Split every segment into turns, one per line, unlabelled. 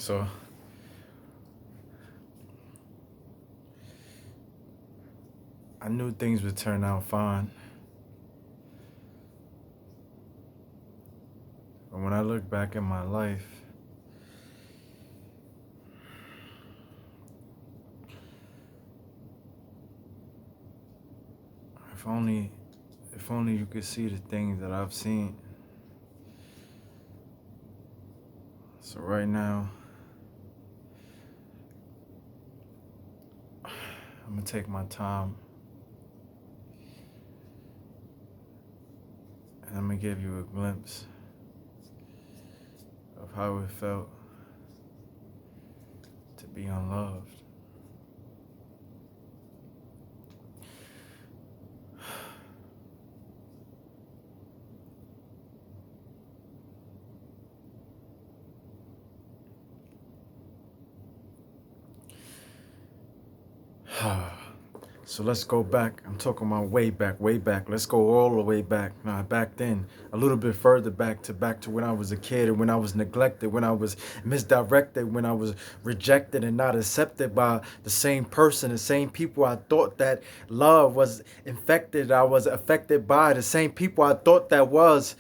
So I knew things would turn out fine. But when I look back at my life, if only if only you could see the things that I've seen. So right now, I'm gonna take my time and I'm gonna give you a glimpse of how it felt to be unloved. So let's go back. I'm talking about way back, way back. Let's go all the way back. Nah, back then, a little bit further back to when I was a kid and when I was neglected, when I was misdirected, when I was rejected and not accepted by the same person, the same people I thought that love was infected, I was affected by, the same people I thought that was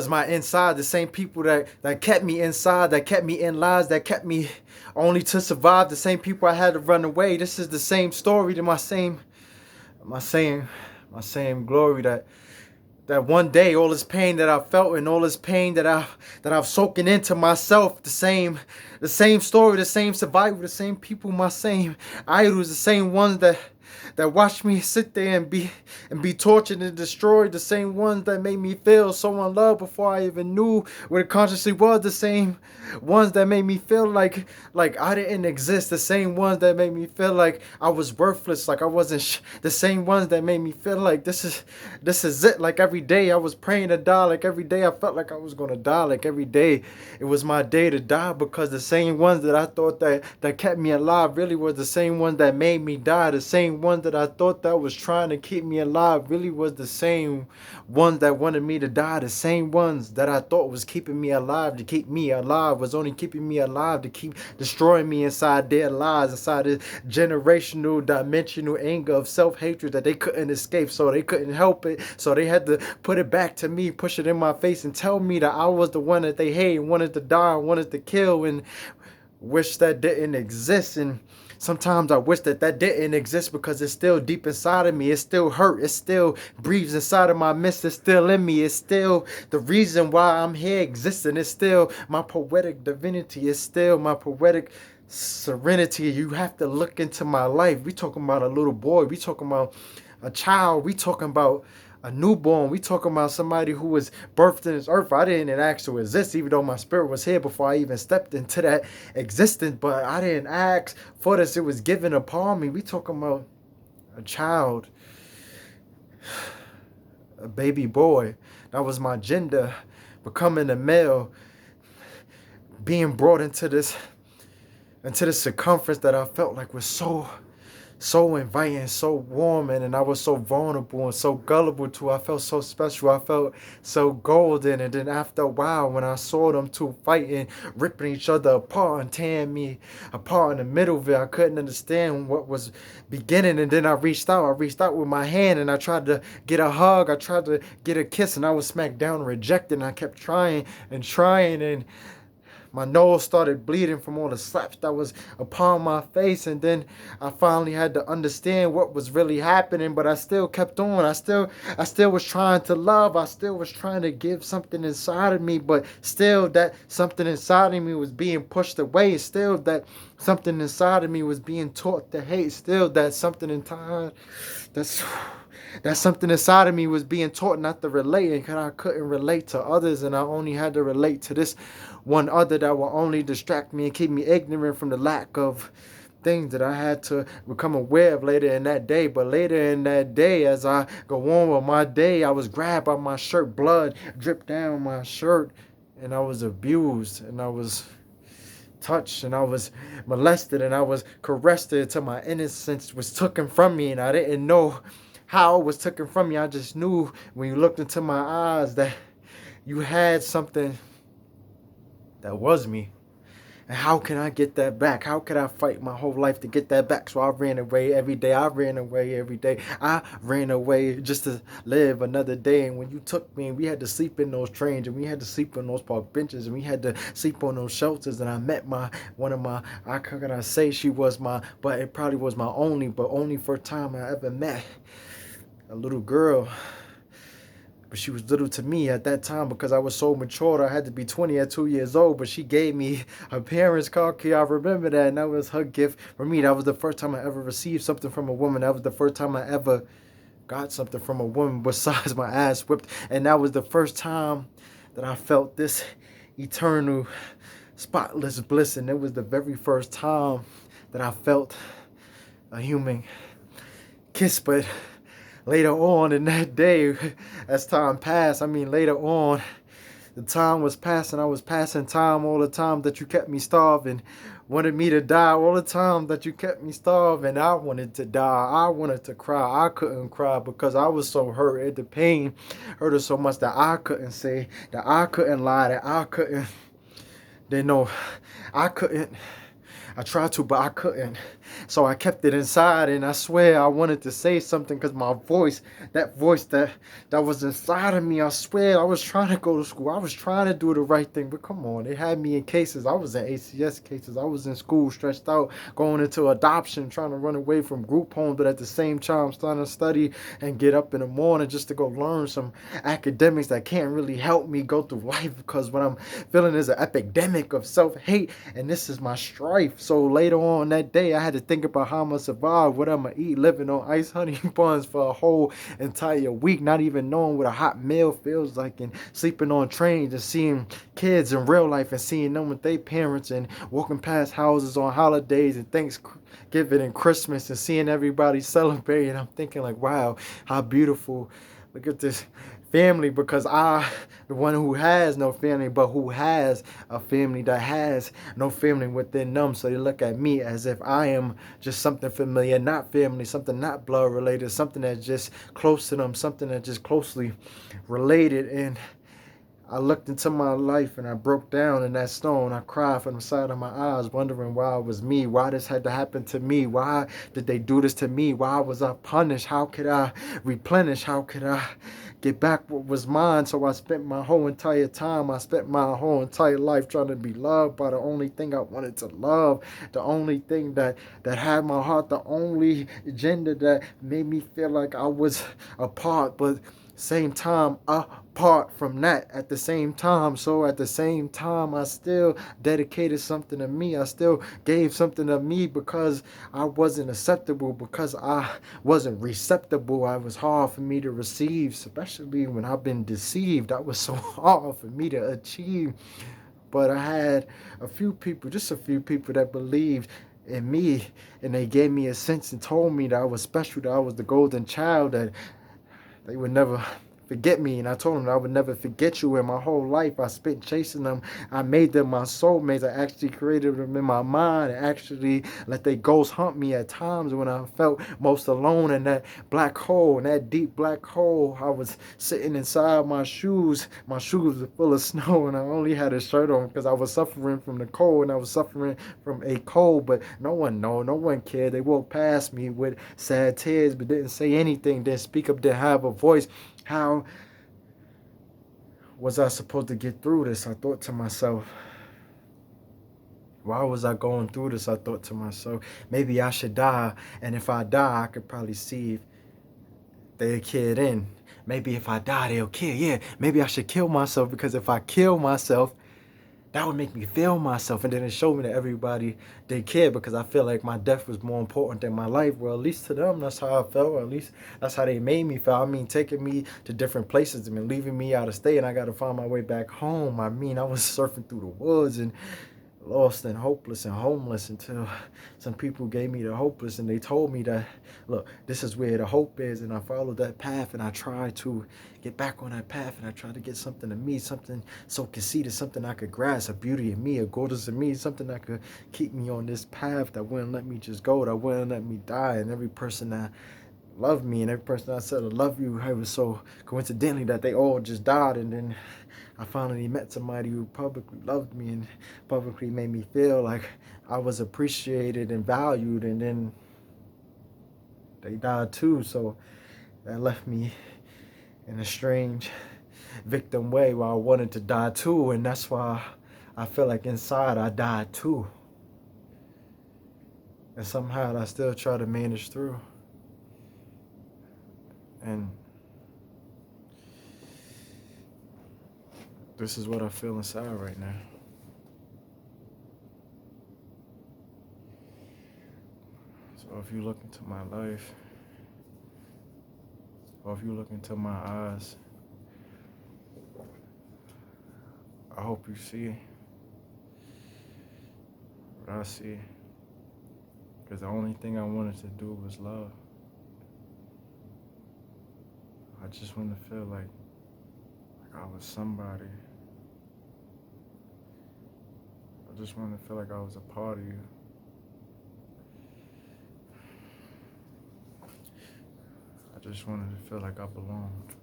my inside, the same people that kept me inside, that kept me in lies, that kept me only to survive, the same people I had to run away. This is the same story to my same glory, that one day all this pain that I felt and all this pain that I've soaking into myself, the same story, the same survival, the same people, my same idols, the same ones that watched me sit there and be tortured and destroyed, the same ones that made me feel so unloved before I even knew what it consciously was, the same ones that made me feel like I didn't exist, the same ones that made me feel like I was worthless, like I wasn't the same ones that made me feel like this is it, like every day I was praying to die, like every day I felt like I was gonna die, like every day it was my day to die, because the same ones that I thought that kept me alive really was the same ones that made me die, the same ones that I thought that was trying to keep me alive really was the same ones that wanted me to die, the same ones that I thought was keeping me alive to keep me alive was only keeping me alive to keep destroying me inside their lies, inside this generational dimensional anger of self-hatred that they couldn't escape, so they couldn't help it, so they had to put it back to me, push it in my face and tell me that I was the one that they hate, wanted to die, wanted to kill, and wish that didn't exist. And sometimes I wish that didn't exist, because it's still deep inside of me. It still hurt. It still breathes inside of my midst. It's still in me. It's still the reason why I'm here existing. It's still my poetic divinity. It's still my poetic serenity. You have to look into my life. We talking about a little boy. We talking about a child. We talking about a newborn. We talking about somebody who was birthed in this earth. I didn't ask to exist, even though my spirit was here before I even stepped into that existence. But I didn't ask for this. It was given upon me. We talking about a child, a baby boy. That was my gender, becoming a male, being brought into this circumference that I felt like was so inviting, so warm, and I was so vulnerable and so gullible to. I felt so special. I felt so golden. And then after a while, when I saw them two fighting, ripping each other apart and tearing me apart in the middle of it, I couldn't understand what was beginning. And then I reached out. I reached out with my hand and I tried to get a hug. I tried to get a kiss, and I was smacked down and rejected. And I kept trying and trying, and my nose started bleeding from all the slaps that was upon my face. And then I finally had to understand what was really happening, but I still kept on. I still was trying to love. I still was trying to give something inside of me, but still that something inside of me was being pushed away. Still that something inside of me was being taught to hate. Still that something in time that something inside of me was being taught not to relate, and I couldn't relate to others, and I only had to relate to this one other that will only distract me and keep me ignorant from the lack of things that I had to become aware of later in that day. But later in that day, as I go on with my day, I was grabbed by my shirt, blood dripped down my shirt, and I was abused, and I was touched, and I was molested, and I was caressed until my innocence was taken from me, and I didn't know how it was taken from me. I just knew when you looked into my eyes that You had something that was me. And how can I get that back? How could I fight my whole life to get that back? So I ran away every day. I ran away every day. I ran away just to live another day. And when you took me, we had to sleep in those trains, and we had to sleep on those park benches, and we had to sleep on those shelters. And I met one of my, I can say she was my, but it probably was my only first time I ever met a little girl. But she was little to me at that time because I was so mature. I had to be 20 at 2 years old. But she gave me her parents' car key. I remember that. And that was her gift for me. That was the first time I ever received something from a woman. That was the first time I ever got something from a woman besides my ass whipped. And that was the first time that I felt this eternal, spotless bliss. And it was the very first time that I felt a human kiss. But later on in that day, as time passed, later on, the time was passing. I was passing time all the time that you kept me starving. Wanted me to die all the time that you kept me starving. I wanted to die. I wanted to cry. I couldn't cry because I was so hurt. The pain hurt so much that I couldn't say, that I couldn't lie, that I couldn't. They know I couldn't. I tried to, but I couldn't. So I kept it inside, and I swear I wanted to say something because my voice, that voice that was inside of me, I swear I was trying to go to school. I was trying to do the right thing, but come on, they had me in cases. I was in ACS cases. I was in school, stressed out, going into adoption, trying to run away from group homes, but at the same time, starting to study and get up in the morning just to go learn some academics that can't really help me go through life because what I'm feeling is an epidemic of self-hate, and this is my strife. So later on that day, I had to think about how I'm going to survive, what I'm going to eat, living on ice honey buns for a whole entire week, not even knowing what a hot meal feels like, and sleeping on trains and seeing kids in real life and seeing them with their parents and walking past houses on holidays and Thanksgiving and Christmas and seeing everybody celebrate. And I'm thinking like, wow, how beautiful. Look at this family, because I, the one who has no family, but who has a family that has no family within them. So they look at me as if I am just something familiar, not family, something not blood related, something that's just close to them, something that's just closely related. And I looked into my life and I broke down in that stone. I cried from the side of my eyes, wondering why it was me, why this had to happen to me, why did they do this to me, why was I punished, how could I replenish, how could I get back what was mine. So I spent my whole entire time, I spent my whole entire life trying to be loved by the only thing I wanted to love, the only thing that had my heart, the only gender that made me feel like I was a part, but same time apart from that at the same time. So at the same time, I still dedicated something to me. I still gave something to me because I wasn't acceptable, because I wasn't receptible. It was hard for me to receive, especially when I've been deceived. That was so hard for me to achieve. But I had a few people, just a few people that believed in me, and they gave me a sense and told me that I was special, that I was the golden child, that they would never forget me. And I told them I would never forget you. In my whole life, I spent chasing them. I made them my soulmates. I actually created them in my mind. I actually let they ghosts hunt me at times when I felt most alone in that black hole, in that deep black hole. I was sitting inside my shoes. My shoes were full of snow, and I only had a shirt on because I was suffering from the cold, and I was suffering from a cold. But no one cared. They walked past me with sad tears, but didn't say anything, didn't speak up, didn't have a voice. How was I supposed to get through this? I thought to myself. Why was I going through this? I thought to myself, maybe I should die. And if I die, I could probably see if they'll kill in. Maybe if I die, they'll kill. Yeah, maybe I should kill myself, because if I kill myself, that would make me feel myself. And then it showed me that everybody, they care, because I feel like my death was more important than my life. Well, at least to them, that's how I felt. Or at least that's how they made me feel. Taking me to different places, leaving me out of state, and I got to find my way back home. I was surfing through the woods and lost and hopeless and homeless, until some people gave me the hopeless, and they told me that, look, this is where the hope is. And I followed that path, and I tried to get back on that path, and I tried to get something to me, something so conceited, something I could grasp, a beauty in me, a goddess in me, something that could keep me on this path, that wouldn't let me just go, that wouldn't let me die. And every person that loved me, and every person I said I love you, it was so coincidentally that they all just died, and then I finally met somebody who publicly loved me and publicly made me feel like I was appreciated and valued, and then they died too. So that left me in a strange victim way where I wanted to die too, and that's why I feel like inside I died too. And somehow I still try to manage through. And this is what I feel inside right now. So if you look into my life, or if you look into my eyes, I hope you see what I see. Because the only thing I wanted to do was love. I just wanted to feel like I was somebody. I just wanted to feel like I was a part of you. I just wanted to feel like I belonged.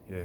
Yeah.